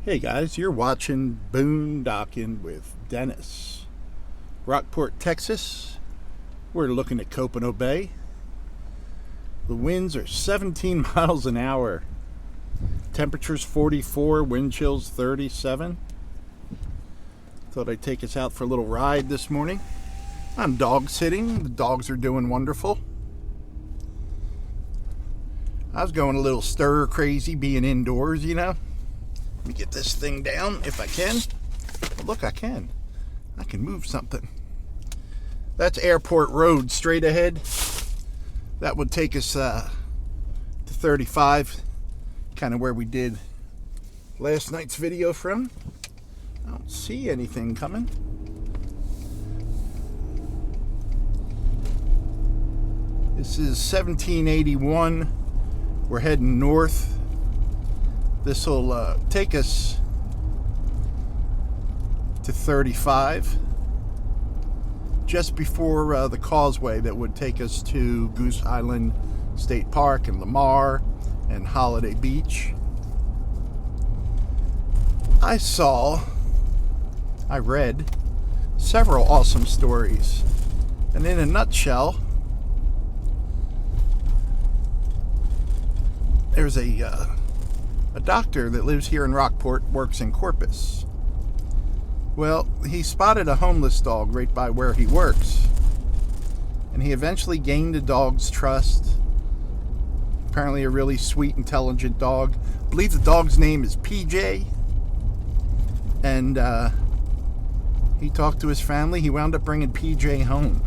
Hey guys, you're watching Boondocking with Dennis. Rockport, Texas. We're looking at Copano Bay. The winds are 17 miles an hour. Temperatures 44, wind chills 37. Thought I'd take us out for a little ride this morning. I'm dog sitting. The dogs are doing wonderful. I was going a little stir crazy being indoors, you know. Let me get this thing down if I can. Oh, look, I can. I can move something. That's Airport Road straight ahead. That would take us to 35, kind of where we did last night's video from. I don't see anything coming. This is 1781. We're heading north. This will take us to 35, just before the causeway that would take us to Goose Island State Park and Lamar and Holiday Beach. I read several awesome stories, and in a nutshell, there's a doctor that lives here in Rockport, works in Corpus. Well, he spotted a homeless dog right by where he works, and he eventually gained the dog's trust. Apparently a really sweet, intelligent dog. I believe the dog's name is PJ, and he talked to his family. He wound up bringing PJ home.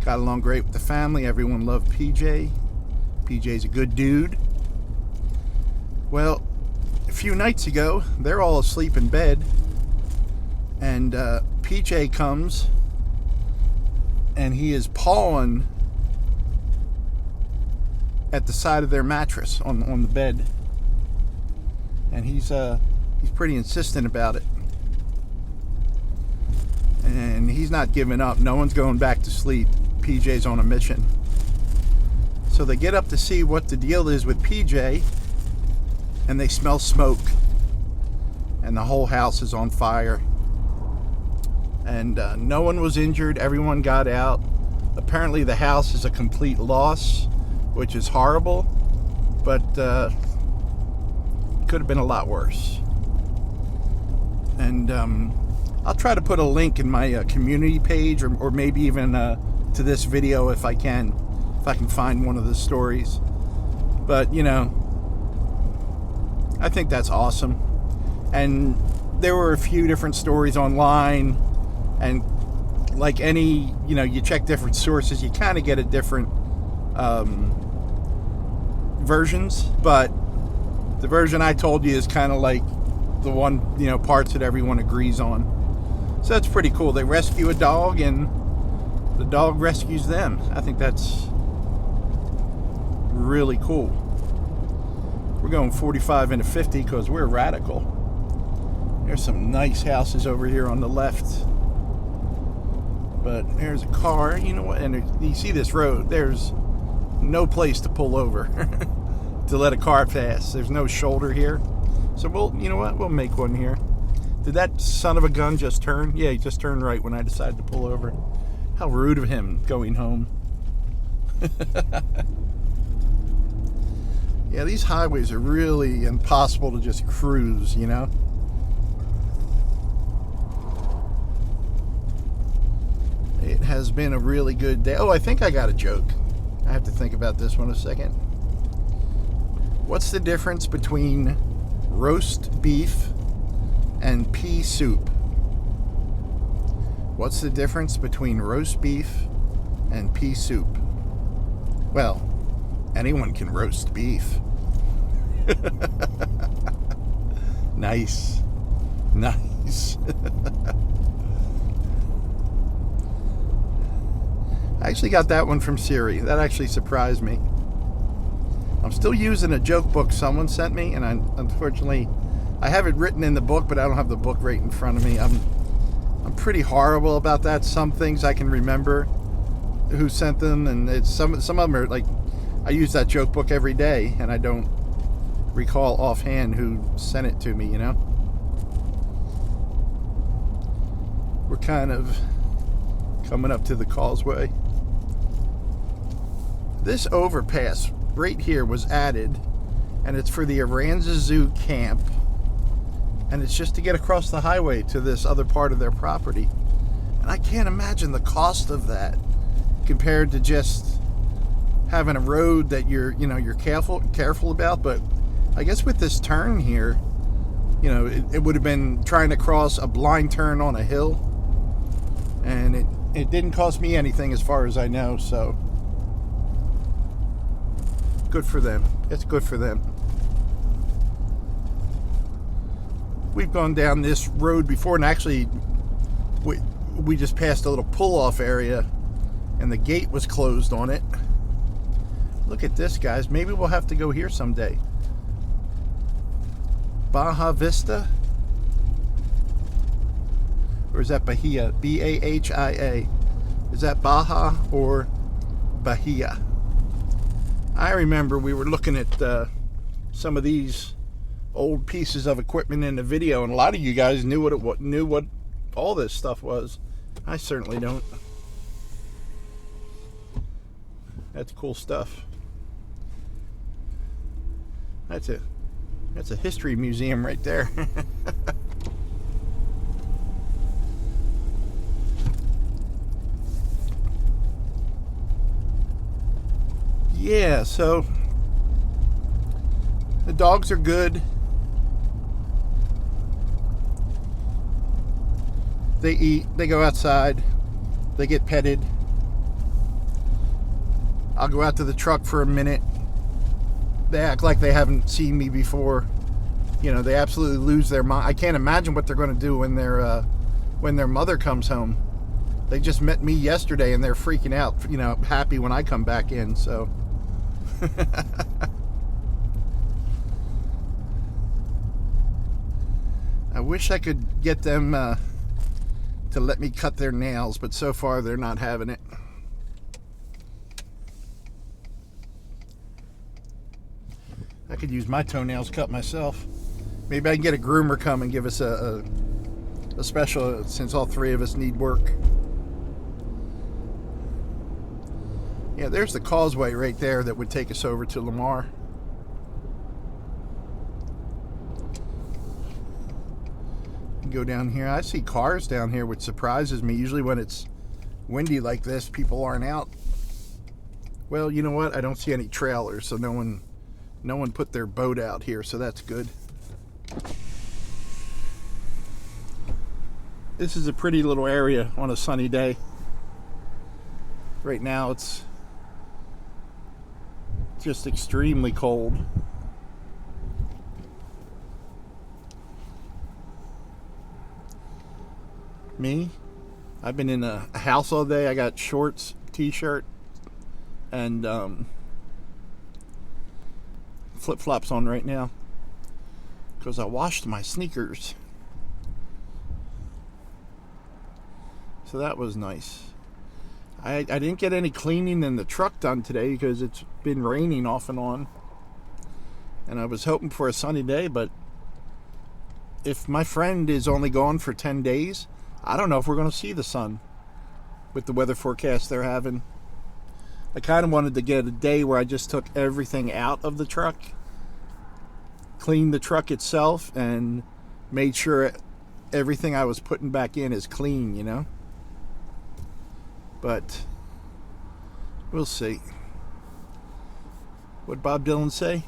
Got along great with the family. Everyone loved PJ. PJ's a good dude. Well, a few nights ago, they're all asleep in bed, and PJ comes, and he is pawing at the side of their mattress on the bed, and he's pretty insistent about it, and he's not giving up. No one's going back to sleep. PJ's on a mission. So they get up to see what the deal is with PJ, and they smell smoke, and the whole house is on fire, and no one was injured. Everyone got out. Apparently the house is a complete loss, which is horrible, but could have been a lot worse. And I'll try to put a link in my community page, or maybe even to this video if I can find one of the stories. But you know, I think that's awesome. And there were a few different stories online, and like any, you know, you check different sources, you kind of get a different versions, but the version I told you is kind of like the one, you know, parts that everyone agrees on. So that's pretty cool. They rescue a dog, and the dog rescues them. I think that's really cool. We're going 45 into 50 because we're radical. There's some nice houses over here on the left, but there's a car, you know what, and you see this road, there's no place to pull over to let a car pass. There's no shoulder here, so you know what, we'll make one here. Did that son of a gun just turn? Yeah, he just turned right when I decided to pull over. How rude of him going home. Yeah, these highways are really impossible to just cruise, you know? It has been a really good day. Oh, I think I got a joke. I have to think about this one a second. What's the difference between roast beef and pea soup? What's the difference between roast beef and pea soup? Well, anyone can roast beef. Nice. I actually got that one from Siri. That actually surprised me. I'm still using a joke book someone sent me, and unfortunately I have it written in the book, but I don't have the book right in front of me. I'm pretty horrible about that. Some things I can remember who sent them, and it's some of them are like, I use that joke book every day, and I don't recall offhand who sent it to me, you know. We're kind of coming up to the causeway. This overpass right here was added, and it's for the Aranza Zoo camp, and it's just to get across the highway to this other part of their property. And I can't imagine the cost of that compared to just having a road that you're careful about. But I guess with this turn here, you know, it would have been trying to cross a blind turn on a hill, and it didn't cost me anything as far as I know, so good for them. It's good for them. We've gone down this road before, and actually we just passed a little pull-off area, and the gate was closed on it. Look at this, guys. Maybe we'll have to go here someday. Baja Vista? Or is that Bahia? B-A-H-I-A. Is that Baja or Bahia? I remember we were looking at some of these old pieces of equipment in the video, and a lot of you guys knew what all this stuff was. I certainly don't. That's cool stuff. That's a history museum right there. Yeah, so the dogs are good. They eat, they go outside, they get petted. I'll go out to the truck for a minute. They act like they haven't seen me before. You know, they absolutely lose their mind. I can't imagine what they're going to do when their mother comes home. They just met me yesterday and they're freaking out, you know, happy when I come back in, so. I wish I could get them to let me cut their nails, but so far they're not having it. I could use my toenails cut myself. Maybe I can get a groomer come and give us a special, since all three of us need work. Yeah, there's the causeway right there that would take us over to Lamar. Go down here. I see cars down here, which surprises me. Usually when it's windy like this, people aren't out. Well, you know what? I don't see any trailers, so no one put their boat out here, so that's good. This is a pretty little area on a sunny day. Right now it's just extremely cold. Me? I've been in a house all day. I got shorts, t-shirt, and flip-flops on right now because I washed my sneakers. So that was nice. I didn't get any cleaning in the truck done today because it's been raining off and on. And I was hoping for a sunny day, but if my friend is only gone for 10 days, I don't know if we're going to see the sun with the weather forecast they're having. I kind of wanted to get a day where I just took everything out of the truck, cleaned the truck itself, and made sure everything I was putting back in is clean, you know? But we'll see. What Bob Dylan say?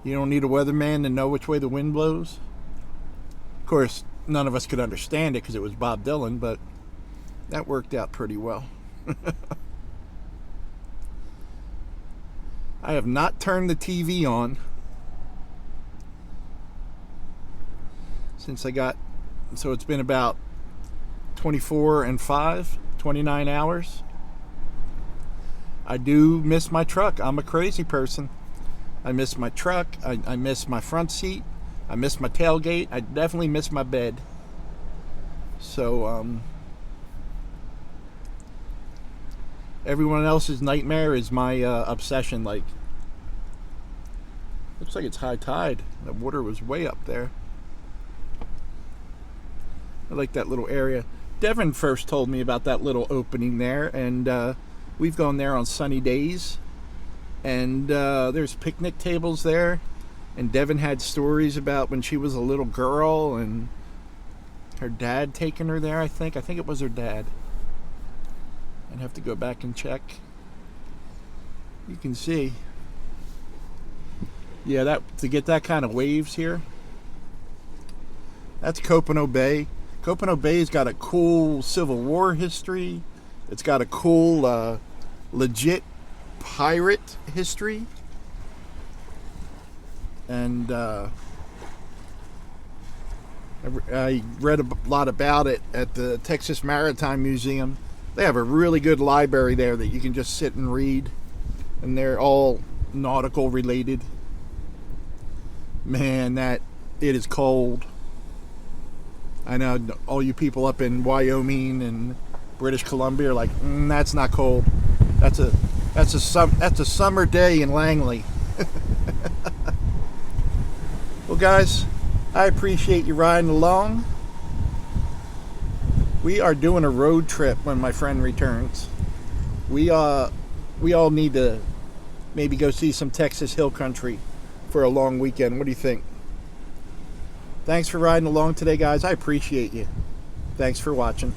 You don't need a weatherman to know which way the wind blows. Of course, none of us could understand it because it was Bob Dylan, but that worked out pretty well. I have not turned the TV on since so it's been about 29 hours. I do miss my truck. I'm a crazy person. I miss my truck. I miss my front seat. I miss my tailgate. I definitely miss my bed. So, everyone else's nightmare is my obsession. Like, Looks like it's high tide. The water was way up there. I like that little area. Devin first told me about that little opening there, and we've gone there on sunny days. And there's picnic tables there. And Devin had stories about when she was a little girl and her dad taking her there, I think. I think it was her dad. I'd have to go back and check. You can see. Yeah, that to get that kind of waves here. That's Copano Bay. Copano Bay's got a cool Civil War history. It's got a cool, legit pirate history. And I read a lot about it at the Texas Maritime Museum. They have a really good library there that you can just sit and read. And they're all nautical related. Man, it is cold. I know all you people up in Wyoming and British Columbia are like, that's not cold. That's a summer day in Langley. Well, guys, I appreciate you riding along. We are doing a road trip when my friend returns. We all need to maybe go see some Texas Hill Country for a long weekend. What do you think? Thanks for riding along today, guys. I appreciate you. Thanks for watching.